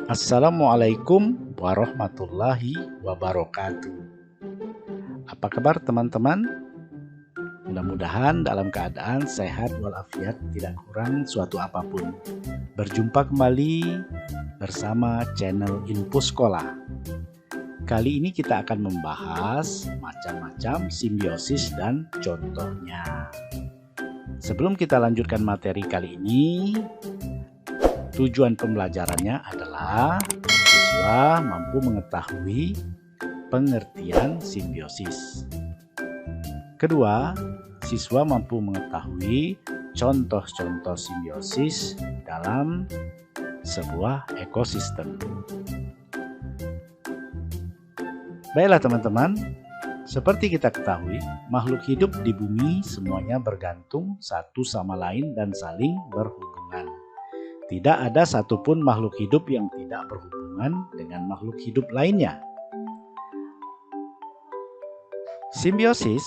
Assalamualaikum warahmatullahi wabarakatuh. Apa kabar teman-teman? Mudah-mudahan dalam keadaan sehat walafiat, tidak kurang suatu apapun. Berjumpa kembali bersama channel Info Sekolah. Kali ini kita akan membahas macam-macam simbiosis dan contohnya. Sebelum kita lanjutkan materi kali ini, tujuan pembelajarannya adalah siswa mampu mengetahui pengertian simbiosis. Kedua, siswa mampu mengetahui contoh-contoh simbiosis dalam sebuah ekosistem. Baiklah teman-teman, seperti kita ketahui, makhluk hidup di bumi semuanya bergantung satu sama lain dan saling berhubungan. Tidak ada satupun makhluk hidup yang tidak berhubungan dengan makhluk hidup lainnya. Simbiosis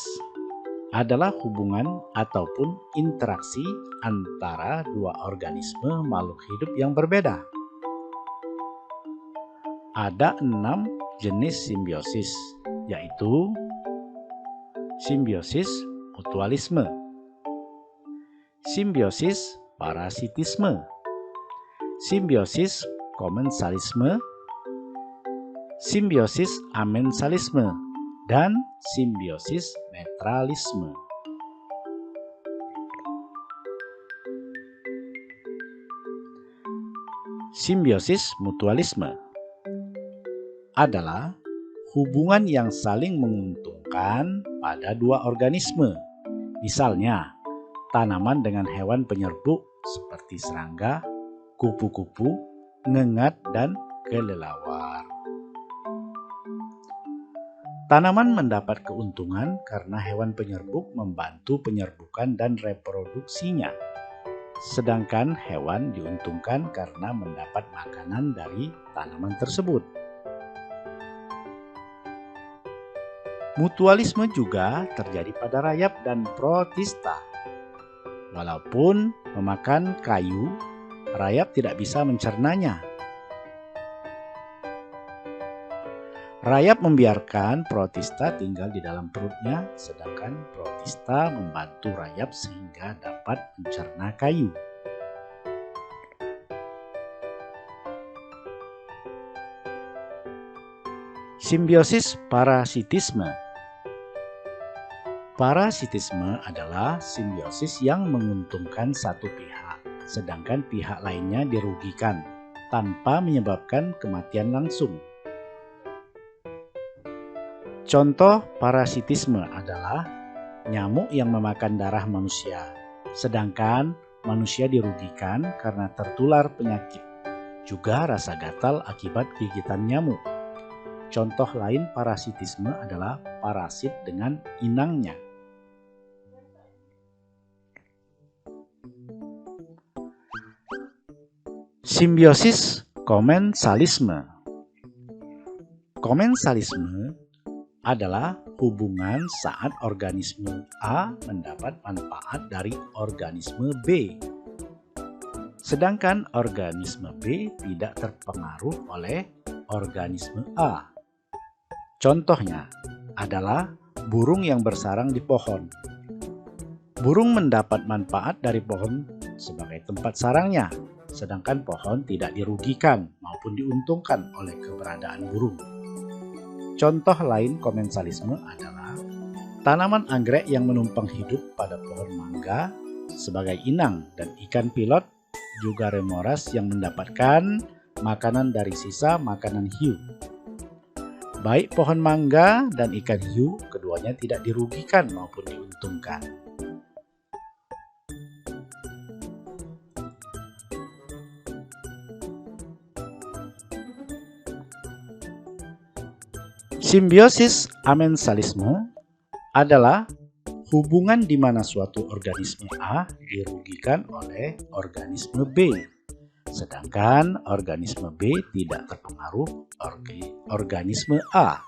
adalah hubungan ataupun interaksi antara dua organisme makhluk hidup yang berbeda. Ada 6 jenis simbiosis, yaitu simbiosis mutualisme, simbiosis parasitisme, simbiosis komensalisme, simbiosis amensalisme, dan simbiosis netralisme. Simbiosis mutualisme adalah hubungan yang saling menguntungkan pada dua organisme. Misalnya, tanaman dengan hewan penyerbuk seperti serangga, kupu-kupu, ngengat, dan kelelawar. Tanaman mendapat keuntungan karena hewan penyerbuk membantu penyerbukan dan reproduksinya. Sedangkan hewan diuntungkan karena mendapat makanan dari tanaman tersebut. Mutualisme juga terjadi pada rayap dan protista. Walaupun memakan kayu, rayap tidak bisa mencernanya. Rayap membiarkan protista tinggal di dalam perutnya, sedangkan protista membantu rayap sehingga dapat mencerna kayu. Simbiosis parasitisme. Parasitisme adalah simbiosis yang menguntungkan satu pihak, sedangkan pihak lainnya dirugikan tanpa menyebabkan kematian langsung. Contoh parasitisme adalah nyamuk yang memakan darah manusia, sedangkan manusia dirugikan karena tertular penyakit, juga rasa gatal akibat gigitan nyamuk. Contoh lain parasitisme adalah parasit dengan inangnya. Simbiosis komensalisme. Komensalisme adalah hubungan saat organisme A mendapat manfaat dari organisme B, sedangkan organisme B tidak terpengaruh oleh organisme A. Contohnya adalah burung yang bersarang di pohon. Burung mendapat manfaat dari pohon sebagai tempat sarangnya, sedangkan pohon tidak dirugikan maupun diuntungkan oleh keberadaan burung. Contoh lain komensalisme adalah tanaman anggrek yang menumpang hidup pada pohon mangga sebagai inang, dan ikan pilot juga remoras yang mendapatkan makanan dari sisa makanan hiu. Baik pohon mangga dan ikan hiu, keduanya tidak dirugikan maupun diuntungkan. Simbiosis amensalisme adalah hubungan di mana suatu organisme A dirugikan oleh organisme B, sedangkan organisme B tidak terpengaruh organisme A.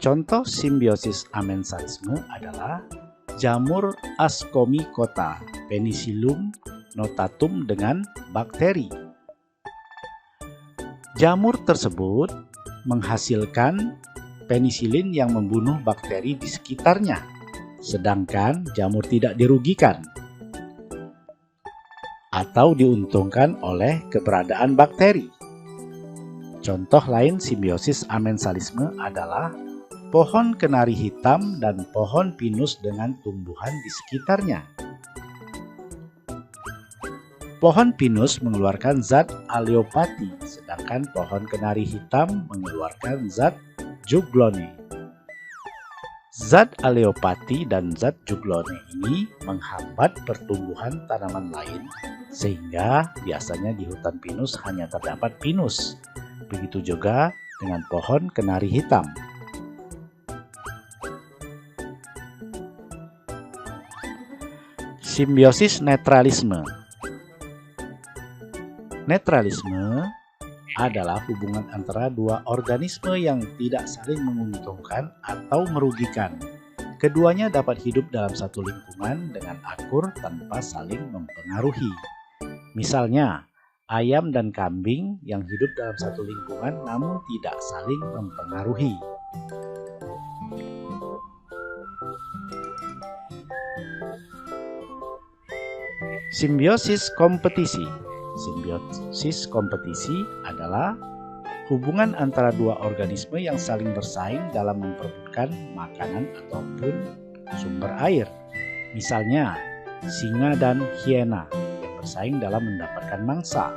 Contoh simbiosis amensalisme adalah jamur Ascomycota, Penicillium notatum dengan bakteri. Jamur tersebut menghasilkan penisilin yang membunuh bakteri di sekitarnya, sedangkan jamur tidak dirugikan atau diuntungkan oleh keberadaan bakteri. Contoh lain simbiosis amensalisme adalah pohon kenari hitam dan pohon pinus dengan tumbuhan di sekitarnya. Pohon pinus mengeluarkan zat aleopati, sedangkan pohon kenari hitam mengeluarkan zat juglone. Zat aleopati dan zat juglone ini menghambat pertumbuhan tanaman lain, sehingga biasanya di hutan pinus hanya terdapat pinus. Begitu juga dengan pohon kenari hitam. Simbiosis netralisme. Netralisme adalah hubungan antara dua organisme yang tidak saling menguntungkan atau merugikan. Keduanya dapat hidup dalam satu lingkungan dengan akur tanpa saling mempengaruhi. Misalnya, ayam dan kambing yang hidup dalam satu lingkungan namun tidak saling mempengaruhi. Simbiosis kompetisi. Simbiosis kompetisi adalah hubungan antara dua organisme yang saling bersaing dalam memperebutkan makanan ataupun sumber air. Misalnya, singa dan hiena yang bersaing dalam mendapatkan mangsa.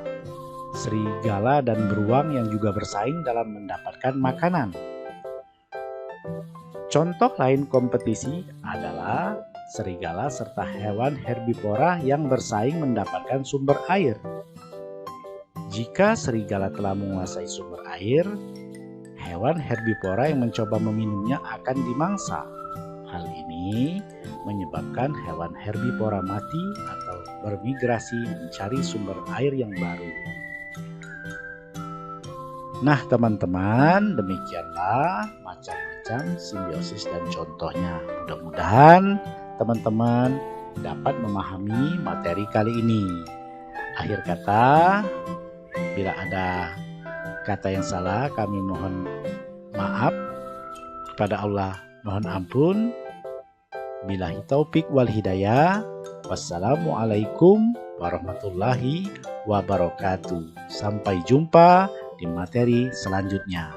Serigala dan beruang yang juga bersaing dalam mendapatkan makanan. Contoh lain kompetisi adalah serigala serta hewan herbivora yang bersaing mendapatkan sumber air. Jika serigala telah menguasai sumber air, hewan herbivora yang mencoba meminumnya akan dimangsa. Hal ini menyebabkan hewan herbivora mati atau bermigrasi mencari sumber air yang baru. Nah teman-teman, demikianlah macam-macam simbiosis dan contohnya. Mudah-mudahan teman-teman dapat memahami materi kali ini. Akhir kata, bila ada kata yang salah, kami mohon maaf kepada Allah, mohon ampun. Billahi taufik wal hidayah. Wassalamualaikum warahmatullahi wabarakatuh. Sampai jumpa di materi selanjutnya.